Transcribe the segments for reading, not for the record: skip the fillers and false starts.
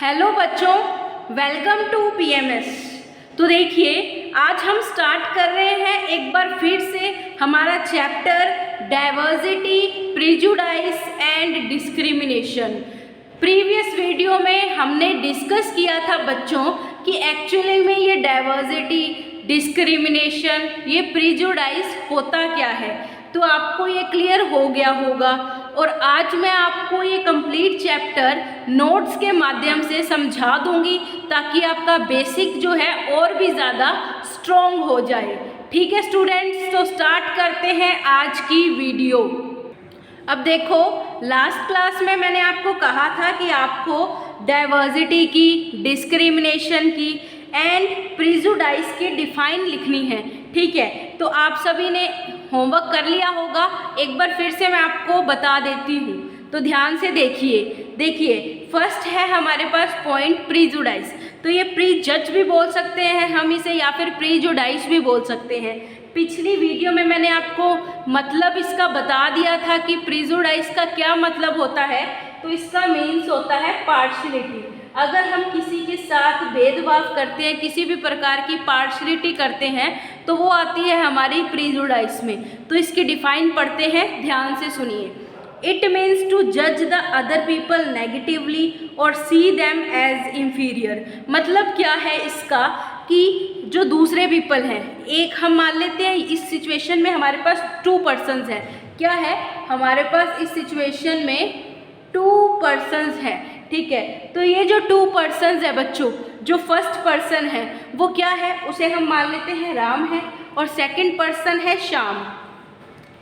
Hello बच्चों, welcome to PMS. तो देखिए, आज हम स्टार्ट कर रहे हैं एक बार फिर से हमारा chapter diversity, prejudice and discrimination. Previous video में हमने डिस्कस किया था बच्चों कि एक्चुअली में ये डाइवर्सिटी, डिस्क्रिमिनेशन, ये प्रिजुडाइस होता क्या है। तो आपको ये क्लियर हो गया होगा और आज मैं आपको ये कंप्लीट चैप्टर नोट्स के माध्यम से समझा दूंगी ताकि आपका बेसिक जो है और भी ज़्यादा स्ट्रॉन्ग हो जाए। ठीक है स्टूडेंट्स, तो स्टार्ट करते हैं आज की वीडियो। अब देखो, लास्ट क्लास में मैंने आपको कहा था कि आपको डाइवर्सिटी की, डिस्क्रिमिनेशन की एंड प्रिजुडाइस की डिफाइन लिखनी है। ठीक है, तो आप सभी ने होमवर्क कर लिया होगा। एक बार फिर से मैं आपको बता देती हूँ, तो ध्यान से देखिए फर्स्ट है हमारे पास पॉइंट प्रिजुडाइस। तो ये प्रीजज भी बोल सकते हैं हम इसे, या फिर प्रिजुडाइस भी बोल सकते हैं। पिछली वीडियो में मैंने आपको मतलब इसका बता दिया था कि प्रिजुडाइस का क्या मतलब होता है। तो इसका मीन्स होता है पार्शियलिटी। अगर हम किसी के साथ भेदभाव करते हैं, किसी भी प्रकार की पार्शियलिटी करते हैं, तो वो आती है हमारी प्रिजुडाइस में। तो इसकी डिफाइन पढ़ते हैं, ध्यान से सुनिए। इट मीन्स टू जज द अदर पीपल नेगेटिवली और सी देम एज इंफीरियर। मतलब क्या है इसका कि जो दूसरे पीपल हैं, एक हम मान लेते हैं इस सिचुएशन में हमारे पास 2 पर्सन्स हैं। क्या है हमारे पास इस सिचुएशन में 2 पर्सन्स हैं। ठीक है, तो ये जो 2 पर्सन्स है बच्चों, जो फर्स्ट पर्सन है वो क्या है, उसे हम मान लेते हैं राम है और सेकंड पर्सन है श्याम।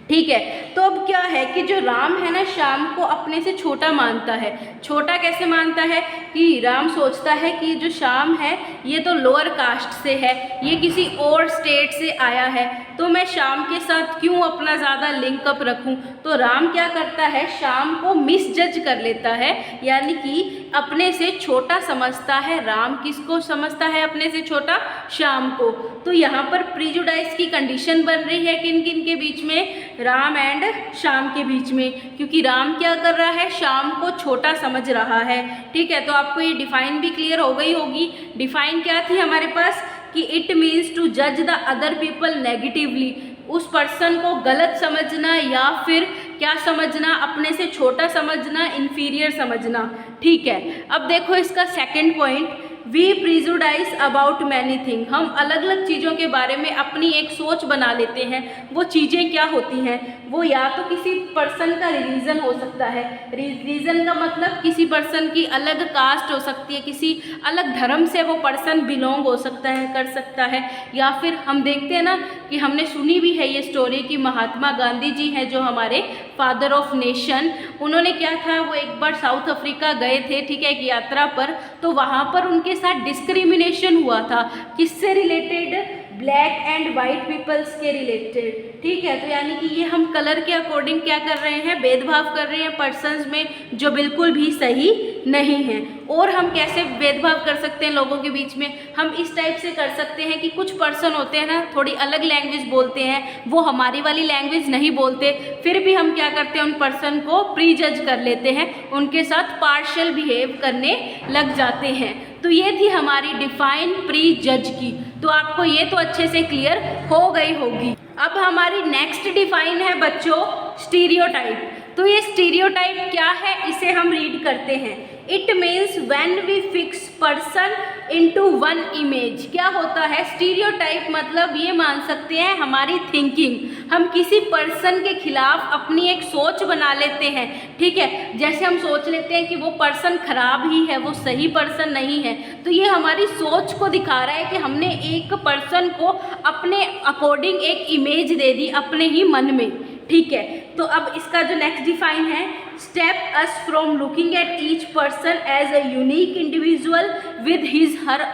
ठीक है, तो अब क्या है कि जो राम है ना, श्याम को अपने से छोटा मानता है। छोटा कैसे मानता है कि राम सोचता है कि जो श्याम है ये तो लोअर कास्ट से है, ये किसी और स्टेट से आया है, तो मैं श्याम के साथ क्यों अपना ज़्यादा लिंकअप रखूं। तो राम क्या करता है, श्याम को मिसजज कर लेता है, यानी कि अपने से छोटा समझता है। राम किसको समझता है अपने से छोटा? श्याम को। तो यहाँ पर प्रिजुडाइस की कंडीशन बन रही है किन किन के बीच में? राम एंड श्याम के बीच में, क्योंकि राम क्या कर रहा है, श्याम को छोटा समझ रहा है। ठीक है, तो आपको ये डिफाइन भी क्लियर हो गई होगी। डिफाइन क्या थी हमारे पास कि इट मीन्स टू जज द अदर पीपल नेगेटिवली, उस पर्सन को गलत समझना या फिर क्या समझना, अपने से छोटा समझना, इंफीरियर समझना। ठीक है, अब देखो इसका second point, we prejudice about many thing. हम अलग अलग चीज़ों के बारे में अपनी एक सोच बना लेते हैं। वो चीज़ें क्या होती हैं, वो या तो किसी पर्सन का रिलीजन हो सकता है। रिलीजन का मतलब किसी पर्सन की अलग कास्ट हो सकती है, किसी अलग धर्म से वो पर्सन बिलोंग हो सकता है, कर सकता है। या फिर हम देखते हैं ना कि हमने सुनी भी है ये स्टोरी कि महात्मा गांधी जी हैं जो हमारे फादर ऑफ नेशन, उन्होंने क्या था, वो एक बार साउथ अफ्रीका गए थे, ठीक है, एक यात्रा पर। तो वहाँ पर उनके साथ डिस्क्रिमिनेशन हुआ था। किससे related? Black and white peoples के रिलेटेड। ठीक है, तो यानी कि ये हम कलर के अकॉर्डिंग क्या कर रहे हैं, भेदभाव कर रहे हैं पर्सन्स में, जो बिल्कुल भी सही नहीं है। और हम कैसे भेदभाव कर सकते हैं लोगों के बीच में? हम इस टाइप से कर सकते हैं कि कुछ पर्सन होते हैं ना, थोड़ी अलग लैंग्वेज बोलते हैं, वो हमारी वाली लैंग्वेज नहीं बोलते, फिर भी हम क्या करते हैं, उन पर्सन को प्रीजज कर लेते हैं, उनके साथ पार्शियल बिहेव करने लग जाते हैं। तो ये थी हमारी डिफाइन प्री जज की। तो आपको ये तो अच्छे से क्लियर हो गई होगी। अब हमारी नेक्स्ट डिफाइन है बच्चों स्टीरियोटाइप। तो ये स्टीरियोटाइप क्या है, इसे हम रीड करते हैं। It means when we fix person into one image. क्या होता है स्टीरियोटाइप? मतलब ये मान सकते हैं हमारी थिंकिंग, हम किसी पर्सन के खिलाफ अपनी एक सोच बना लेते हैं। ठीक है, जैसे हम सोच लेते हैं कि वो पर्सन खराब ही है, वो सही पर्सन नहीं है। तो ये हमारी सोच को दिखा रहा है कि हमने एक पर्सन को अपने अकॉर्डिंग एक इमेज दे दी अपने ही मन में। ठीक है, तो अब इसका जो नेक्स्ट डिफाइन है, step us from looking at each person as a unique individual with his her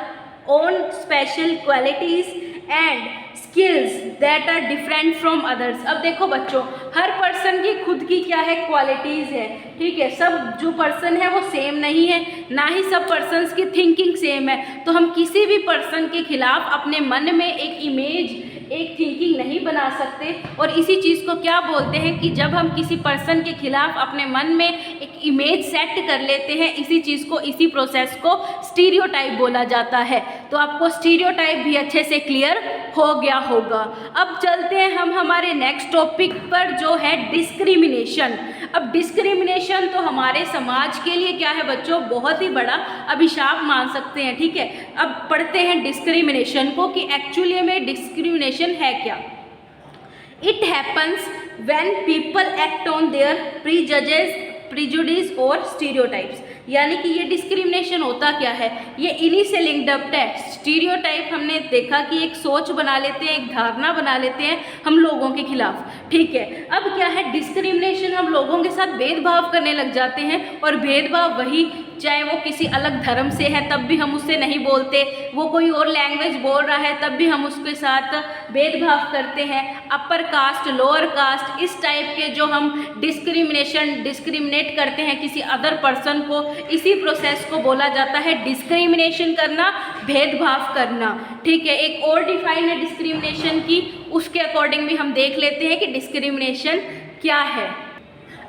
own special qualities and skills that are different from others. अब देखो बच्चों, हर पर्सन की खुद की क्या है, क्वालिटीज़ है। ठीक है, सब जो पर्सन है वो सेम नहीं है, ना ही सब पर्सन्स की थिंकिंग सेम है। तो हम किसी भी पर्सन के खिलाफ अपने मन में एक इमेज, एक थिंकिंग नहीं बना सकते। और इसी चीज़ को क्या बोलते हैं कि जब हम किसी पर्सन के खिलाफ अपने मन में एक इमेज सेट कर लेते हैं, इसी चीज़ को, इसी प्रोसेस को स्टीरियोटाइप बोला जाता है। तो आपको स्टीरियोटाइप भी अच्छे से क्लियर हो गया होगा। अब चलते हैं हम हमारे नेक्स्ट टॉपिक पर, जो है डिस्क्रिमिनेशन। अब डिस्क्रिमिनेशन तो हमारे समाज के लिए क्या है बच्चों, बहुत ही बड़ा अभिशाप मान सकते हैं। ठीक है, अब पढ़ते हैं डिस्क्रिमिनेशन को कि एक्चुअली में डिस्क्रिमिनेशन है क्या। It happens when people act on their prejudice और स्टीरियोटाइप्स। यानी कि ये डिस्क्रिमिनेशन होता क्या है, ये इन्हीं से लिंक्ड अप है। स्टीरियोटाइप हमने देखा कि एक सोच बना लेते हैं, एक धारणा बना लेते हैं हम लोगों के खिलाफ। ठीक है, अब क्या है डिस्क्रिमिनेशन, हम लोगों के साथ भेदभाव करने लग जाते हैं, और भेदभाव वही, चाहे वो किसी अलग धर्म से है तब भी हम उससे नहीं बोलते, वो कोई और लैंग्वेज बोल रहा है तब भी हम उसके साथ भेदभाव करते हैं। अपर कास्ट, लोअर कास्ट, इस टाइप के जो हम डिस्क्रिमिनेट करते हैं किसी अदर पर्सन को, इसी प्रोसेस को बोला जाता है डिस्क्रिमिनेशन करना, भेदभाव करना। ठीक है, एक और डिफाइन है डिस्क्रिमिनेशन की, उसके अकॉर्डिंग भी हम देख लेते हैं कि डिस्क्रिमिनेशन क्या है।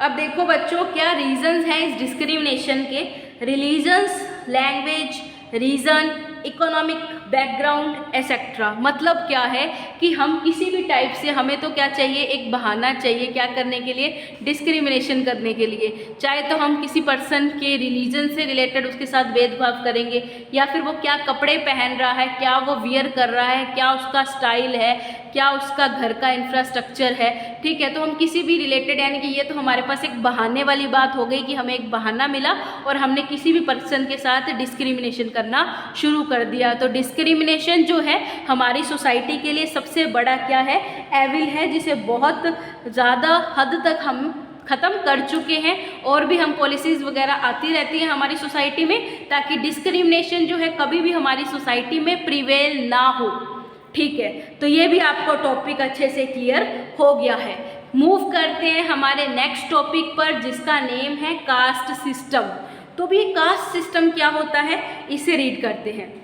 अब देखो बच्चों, क्या रीजंस हैं इस डिस्क्रिमिनेशन के। Religions, language, region, economic background etcetera. मतलब क्या है कि हम किसी भी टाइप से, हमें तो क्या चाहिए, एक बहाना चाहिए क्या करने के लिए, डिस्क्रिमिनेशन करने के लिए। चाहे तो हम किसी पर्सन के रिलीजन से रिलेटेड उसके साथ भेदभाव करेंगे, या फिर वो क्या कपड़े पहन रहा है, क्या वो वियर कर रहा है, क्या उसका स्टाइल है, क्या उसका घर का इंफ्रास्ट्रक्चर है। ठीक है, तो हम किसी भी रिलेटेड, यानी कि ये तो हमारे पास एक बहाने वाली बात हो गई कि हमें एक बहाना मिला और हमने किसी भी पर्सन के साथ डिस्क्रिमिनेशन करना शुरू कर दिया। तो डिस्क्रिमिनेशन जो है हमारी सोसाइटी के लिए सबसे बड़ा क्या है, एविल है, जिसे बहुत ज़्यादा हद तक हम ख़त्म कर चुके हैं। और भी हम पॉलिसीज़ वगैरह आती रहती हैं हमारी सोसाइटी में, ताकि डिस्क्रिमिनेशन जो है कभी भी हमारी सोसाइटी में प्रिवेल ना हो। ठीक है, तो ये भी आपको टॉपिक अच्छे से क्लियर हो गया है। मूव करते हैं हमारे नेक्स्ट टॉपिक पर, जिसका नेम है कास्ट सिस्टम। तो भी कास्ट सिस्टम क्या होता है, इसे रीड करते हैं।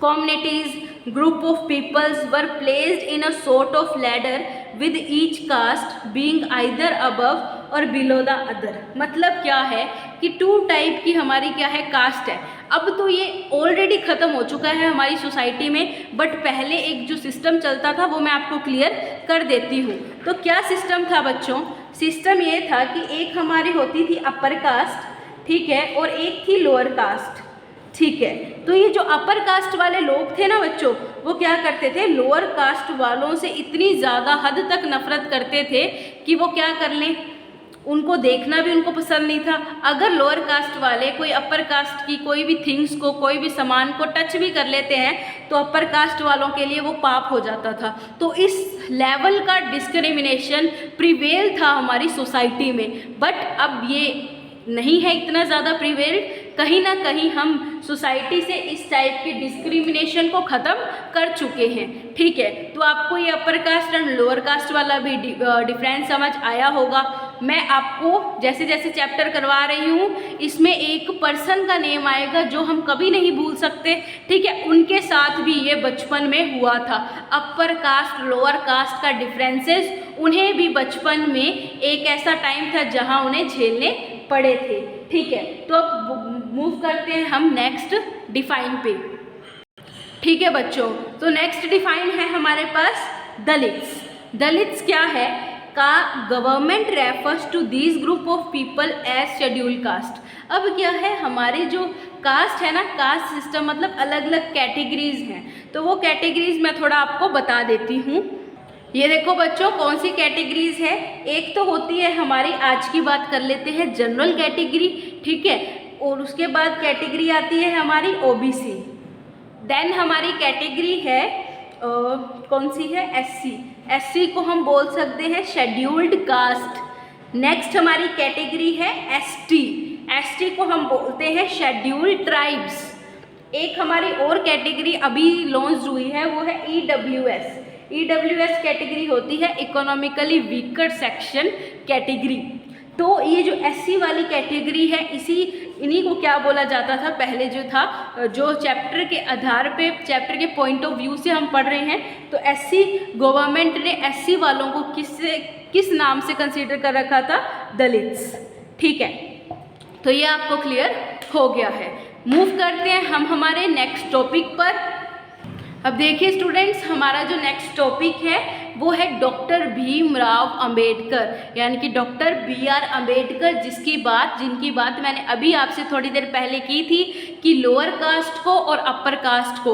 Communities, group of peoples were placed in a sort of ladder with each caste being either above और below the other। मतलब क्या है कि टू टाइप की हमारी क्या है, कास्ट है। अब तो ये ऑलरेडी ख़त्म हो चुका है हमारी सोसाइटी में, बट पहले एक जो सिस्टम चलता था वो मैं आपको क्लियर कर देती हूँ। तो क्या सिस्टम था बच्चों, सिस्टम ये था कि एक हमारी होती थी अपर कास्ट, ठीक है, और एक थी लोअर कास्ट। ठीक है, तो ये जो अपर कास्ट वाले लोग थे ना बच्चों, वो क्या करते थे, लोअर कास्ट वालों से इतनी ज़्यादा हद तक नफरत करते थे कि वो क्या कर लें, उनको देखना भी उनको पसंद नहीं था। अगर लोअर कास्ट वाले कोई अपर कास्ट की कोई भी थिंग्स को, कोई भी सामान को टच भी कर लेते हैं तो अपर कास्ट वालों के लिए वो पाप हो जाता था। तो इस लेवल का डिस्क्रिमिनेशन प्रिवेल था हमारी सोसाइटी में। बट अब ये नहीं है इतना ज़्यादा प्रिवेल, कहीं ना कहीं हम सोसाइटी से इस टाइप के डिस्क्रिमिनेशन को ख़त्म कर चुके हैं। ठीक है, तो आपको ये upper caste and lower caste वाला भी डिफरेंस समझ आया होगा। मैं आपको जैसे जैसे चैप्टर करवा रही हूँ, इसमें एक पर्सन का नेम आएगा जो हम कभी नहीं भूल सकते। ठीक है, उनके साथ भी ये बचपन में हुआ था। अपर कास्ट लोअर कास्ट का डिफरेंसेस उन्हें भी बचपन में एक ऐसा टाइम था जहाँ उन्हें झेलने पड़े थे। ठीक है, तो अब मूव करते हैं हम नेक्स्ट डिफाइन पे। ठीक है बच्चों, तो नेक्स्ट डिफाइन है हमारे पास दलित्स। दलित्स क्या है का government refers to this group of people as schedule caste. अब क्या है, हमारे जो कास्ट है ना, कास्ट सिस्टम मतलब अलग अलग कैटेगरीज हैं, तो वो कैटेगरीज मैं थोड़ा आपको बता देती हूँ। ये देखो बच्चों, कौन सी कैटेगरीज है। एक तो होती है हमारी, आज की बात कर लेते हैं, जनरल कैटेगरी। ठीक है, और उसके बाद कैटेगरी आती है हमारी ओबीसी। देन हमारी कैटेगरी है कौन सी है, एससी। एससी को हम बोल सकते हैं शेड्यूल्ड कास्ट। नेक्स्ट हमारी कैटेगरी है एसटी। एसटी को हम बोलते हैं शेड्यूल्ड ट्राइब्स। एक हमारी और कैटेगरी अभी लॉन्च हुई है, वो है ईडब्ल्यूएस। ईडब्ल्यूएस कैटेगरी होती है इकोनॉमिकली वीकर सेक्शन कैटेगरी। तो ये जो एससी वाली कैटेगरी है, इन्हीं को क्या बोला जाता था पहले, जो था, जो चैप्टर के आधार पे, चैप्टर के पॉइंट ऑफ व्यू से हम पढ़ रहे हैं, तो एससी गवर्नमेंट ने एससी वालों को किस नाम से कंसीडर कर रखा था, दलित्स। ठीक है, तो ये आपको क्लियर हो गया है। मूव करते हैं हम हमारे नेक्स्ट टॉपिक पर। अब देखिए स्टूडेंट्स, हमारा जो नेक्स्ट टॉपिक है वो है डॉक्टर भीमराव अंबेडकर, यानी कि डॉक्टर BR अंबेडकर, जिनकी बात मैंने अभी आपसे थोड़ी देर पहले की थी कि लोअर कास्ट को और अपर कास्ट को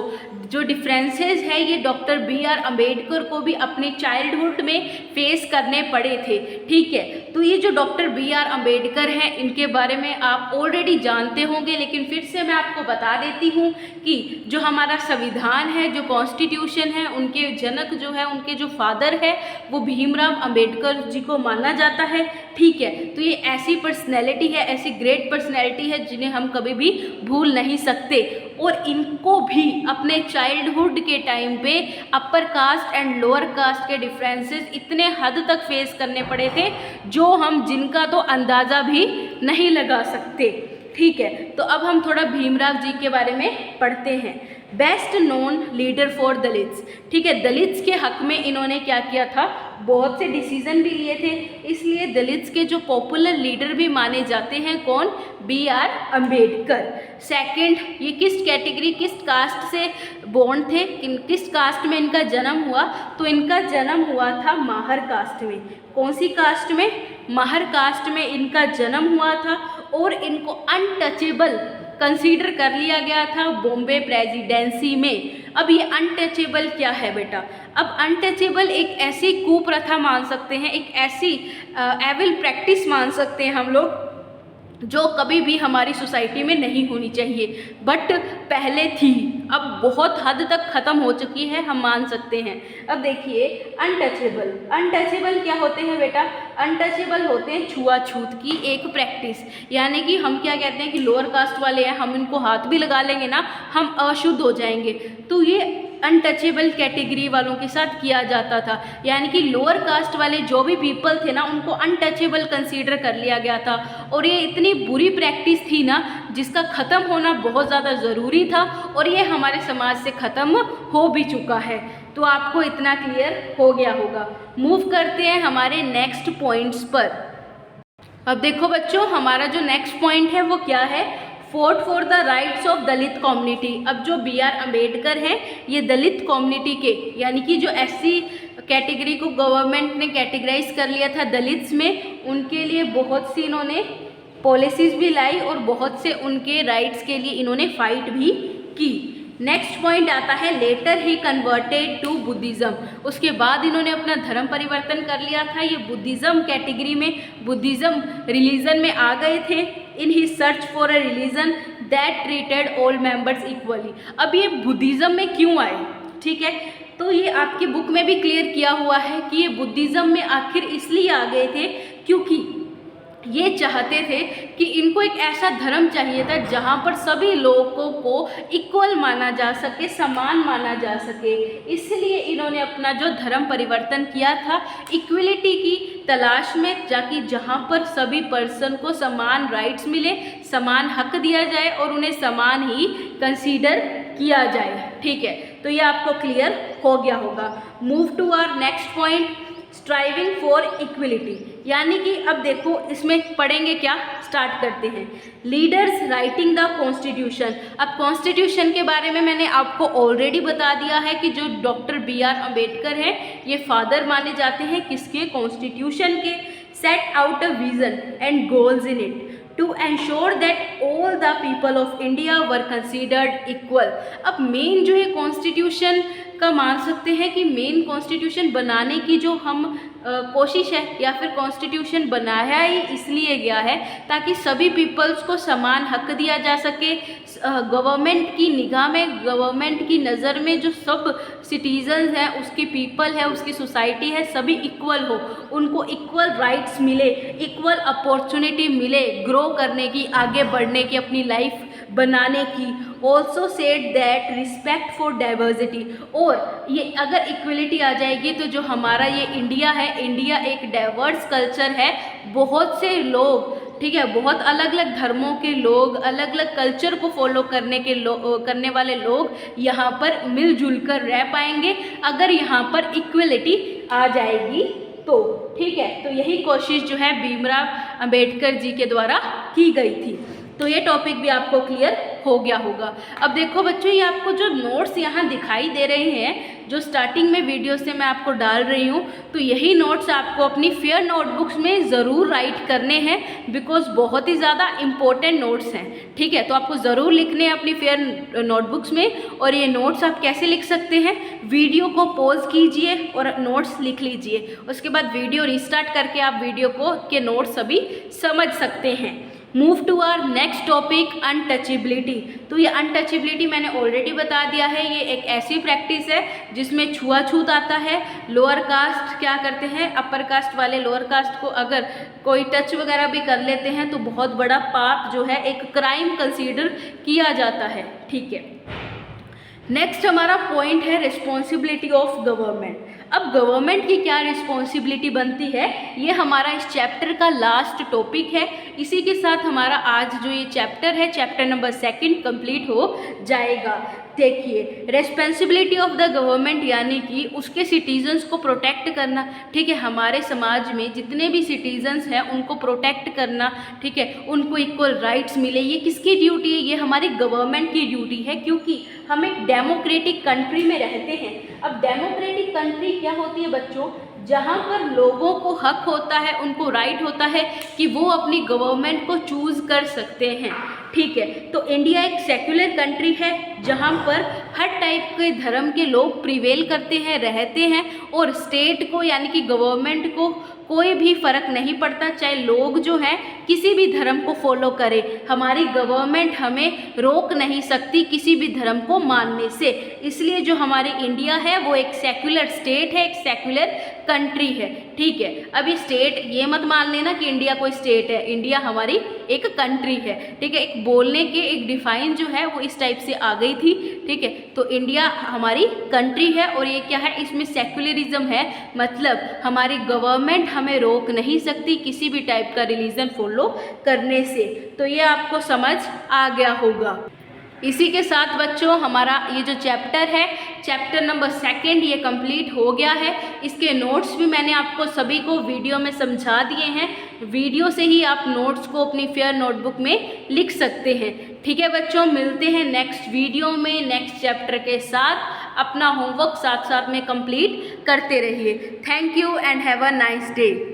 जो डिफरेंसेस है ये डॉक्टर BR अंबेडकर को भी अपने चाइल्डहुड में फेस करने पड़े थे। ठीक है, तो ये जो डॉक्टर BR अंबेडकर हैं इनके बारे में आप ऑलरेडी जानते होंगे, लेकिन फिर से मैं आपको बता देती हूँ कि जो हमारा संविधान है, जो कॉन्स्टिट्यूशन है, उनके जनक जो है, उनके जो फादर है वो भीमराव अंबेडकर जी को माना जाता है। ठीक है, तो ये ऐसी पर्सनैलिटी है, ऐसी ग्रेट पर्सनैलिटी है जिन्हें हम कभी भी भूल नहीं सकते, और इनको भी अपने चाइल्डहुड के टाइम पे upper caste and lower caste के डिफरेंसेस इतने हद तक फेस करने पड़े थे जिनका तो अंदाज़ा भी नहीं लगा सकते। ठीक है, तो अब हम थोड़ा भीमराव जी के बारे में पढ़ते हैं। Best known leader for Dalits. ठीक है, दलित्स के हक में इन्होंने क्या किया था, बहुत से डिसीजन भी लिए थे, इसलिए दलित्स के जो पॉपुलर लीडर भी माने जाते हैं कौन, BR अंबेडकर। सेकंड, ये किस कैटेगरी, किस कास्ट से बोर्न थे, किस कास्ट में इनका जन्म हुआ, तो इनका जन्म हुआ था माहर कास्ट में। कौन सी कास्ट में, माहर कास्ट में इनका जन्म हुआ था, और इनको अनटचेबल कंसीडर कर लिया गया था बॉम्बे प्रेसिडेंसी में। अब ये अनटचेबल क्या है बेटा, अब अनटचेबल एक ऐसी कुप्रथा मान सकते हैं, एक ऐसी एविल प्रैक्टिस मान सकते हैं हम लोग जो कभी भी हमारी सोसाइटी में नहीं होनी चाहिए, बट पहले थी, अब बहुत हद तक ख़त्म हो चुकी है, हम मान सकते हैं। अब देखिए अनटचेबल, अनटचेबल क्या होते हैं बेटा, अनटचेबल होते हैं छुआछूत की एक प्रैक्टिस, यानी कि हम क्या कहते हैं कि लोअर कास्ट वाले हैं, हम इनको हाथ भी लगा लेंगे ना, हम अशुद्ध हो जाएंगे, तो ये अनटचेबल कैटेगरी वालों के साथ किया जाता था, यानी कि लोअर कास्ट वाले जो भी पीपल थे ना उनको अनटचेबल कंसीडर कर लिया गया था, और ये इतनी बुरी प्रैक्टिस थी ना जिसका ख़त्म होना बहुत ज़्यादा ज़रूरी था, और ये हमारे समाज से ख़त्म हो भी चुका है। तो आपको इतना क्लियर हो गया होगा। मूव करते हैं हमारे नेक्स्ट पॉइंट्स पर। अब देखो बच्चों, हमारा जो नेक्स्ट पॉइंट है वो क्या है, fort for the rights of Dalit community. अब जो BR अंबेडकर हैं ये दलित कम्युनिटी के, यानी कि जो SC कैटेगरी को गवर्नमेंट ने कैटेगराइज कर लिया था दलित्स में, उनके लिए बहुत सी इन्होंने पॉलिसीज़ भी लाई और बहुत से उनके राइट्स के लिए इन्होंने फाइट भी की। नेक्स्ट पॉइंट आता है later he converted to Buddhism. उसके बाद इन्होंने अपना धर्म परिवर्तन कर लिया था, ये बुद्धिज़्म कैटेगरी में, बुद्धिज़्म रिलीजन में आ गए थे। इन ही search for a religion that treated all members equally. अब ये बुद्धिज़्म में क्यों आए, ठीक है, तो ये आपकी बुक में भी क्लियर किया हुआ है कि ये बुद्धिज़्म में आखिर इसलिए आ गए थे क्योंकि ये चाहते थे कि इनको एक ऐसा धर्म चाहिए था जहाँ पर सभी लोगों को इक्वल माना जा सके, समान माना जा सके। इसलिए इन्होंने अपना जो धर्म परिवर्तन किया था इक्वलिटी की तलाश में, जाकि जहाँ पर सभी पर्सन को समान राइट्स मिले, समान हक दिया जाए और उन्हें समान ही कंसीडर किया जाए। ठीक है, तो ये आपको क्लियर हो गया होगा। Move to our next point, striving for equality. यानी कि अब देखो इसमें पढ़ेंगे क्या, स्टार्ट करते हैं। Leaders writing the constitution. अब कॉन्स्टिट्यूशन के बारे में मैंने आपको ऑलरेडी बता दिया है कि जो डॉक्टर BR अंबेडकर हैं ये फादर माने जाते हैं किसके, कॉन्स्टिट्यूशन के। Set out a vision and goals in it to ensure that all the people of India were considered equal। अब मेन जो है कॉन्स्टिट्यूशन का मान सकते हैं कि मेन कॉन्स्टिट्यूशन बनाने की जो हम कोशिश है, या फिर कॉन्स्टिट्यूशन बनाया ही इसलिए गया है ताकि सभी पीपल्स को समान हक दिया जा सके। गवर्नमेंट की निगाह में, गवर्नमेंट की नज़र में जो सब सिटीजन्स हैं, उसकी पीपल है, उसकी सोसाइटी है, सभी इक्वल हो, उनको इक्वल राइट्स मिले, इक्वल अपॉर्चुनिटी मिले ग्रो करने की, आगे बढ़ने की, अपनी लाइफ बनाने की। Also said that respect for diversity. और ये अगर इक्वलिटी आ जाएगी तो जो हमारा ये इंडिया है, इंडिया एक डाइवर्स कल्चर है, बहुत से लोग, ठीक है, बहुत अलग अलग धर्मों के लोग, अलग अलग कल्चर को फॉलो करने वाले लोग यहाँ पर मिलजुल कर रह पाएंगे अगर यहाँ पर इक्वलिटी आ जाएगी तो ठीक है, तो यही कोशिश जो है भीमराव अंबेडकर जी के द्वारा की गई थी। तो ये टॉपिक भी आपको क्लियर हो गया होगा। अब देखो बच्चों, ये आपको जो नोट्स यहाँ दिखाई दे रहे हैं, जो स्टार्टिंग में वीडियो से मैं आपको डाल रही हूँ, तो यही नोट्स आपको अपनी फेयर नोटबुक्स में ज़रूर राइट करने हैं, बिकॉज बहुत ही ज़्यादा इम्पोर्टेंट नोट्स हैं। ठीक है, तो आपको ज़रूर लिखने हैं अपनी फेयर नोटबुक्स में। और ये नोट्स आप कैसे लिख सकते हैं, वीडियो को पॉज कीजिए और नोट्स लिख लीजिए, उसके बाद वीडियो रिस्टार्ट करके आप वीडियो को के नोट्स अभी समझ सकते हैं। Move to our next topic, untouchability. तो ये अनटचेबिलिटी मैंने ऑलरेडी बता दिया है, ये एक ऐसी प्रैक्टिस है जिसमें छुआछूत आता है। लोअर कास्ट क्या करते हैं, अपर कास्ट वाले लोअर कास्ट को अगर कोई टच वगैरह भी कर लेते हैं तो बहुत बड़ा पाप जो है, एक क्राइम कंसीडर किया जाता है। ठीक है, नेक्स्ट हमारा पॉइंट है रिस्पॉन्सिबिलिटी ऑफ गवर्नमेंट। अब गवर्नमेंट की क्या रिस्पॉन्सिबिलिटी बनती है, ये हमारा इस चैप्टर का लास्ट टॉपिक है। इसी के साथ हमारा आज जो ये चैप्टर है, चैप्टर नंबर 2 कंप्लीट हो जाएगा। देखिए, रेस्पॉन्सिबिलिटी ऑफ द गवर्नमेंट यानी कि उसके सिटीजन्स को प्रोटेक्ट करना। ठीक है, हमारे समाज में जितने भी सिटीजन्स हैं उनको प्रोटेक्ट करना। ठीक है, उनको इक्वल राइट्स मिले, ये किसकी ड्यूटी है, ये हमारी गवर्नमेंट की ड्यूटी है, क्योंकि हम एक डेमोक्रेटिक कंट्री में रहते हैं। अब डेमोक्रेटिक कंट्री क्या होती है बच्चों, जहाँ पर लोगों को हक होता है, उनको राइट होता है कि वो अपनी गवर्नमेंट को चूज़ कर सकते हैं। ठीक है, तो इंडिया एक सेक्युलर कंट्री है जहाँ पर हर टाइप के धर्म के लोग प्रिवेल करते हैं, रहते हैं, और स्टेट को यानी कि गवर्नमेंट को कोई भी फ़र्क नहीं पड़ता, चाहे लोग जो हैं किसी भी धर्म को फॉलो करें, हमारी गवर्नमेंट हमें रोक नहीं सकती किसी भी धर्म को मानने से। इसलिए जो हमारी इंडिया है वो एक सेक्युलर स्टेट है, एक सेक्युलर कंट्री है। ठीक है, अभी स्टेट ये मत मान लेना कि इंडिया कोई स्टेट है, इंडिया हमारी एक कंट्री है। ठीक है, एक बोलने के एक डिफाइन जो है वो इस टाइप से आ गई थी। ठीक है, तो इंडिया हमारी कंट्री है और ये क्या है, इसमें सेक्युलरिज्म है, मतलब हमारी गवर्नमेंट हमें रोक नहीं सकती किसी भी टाइप का रिलीजन फॉलो करने से। तो ये आपको समझ आ गया होगा। इसी के साथ बच्चों हमारा ये जो चैप्टर है, चैप्टर नंबर 2 ये कंप्लीट हो गया है। इसके नोट्स भी मैंने आपको सभी को वीडियो में समझा दिए हैं। वीडियो से ही आप नोट्स को अपनी फेयर नोटबुक में लिख सकते हैं। ठीक है बच्चों, मिलते हैं नेक्स्ट वीडियो में नेक्स्ट चैप्टर के साथ। अपना होमवर्क साथ साथ में कंप्लीट करते रहिए। Thank you and have a nice day.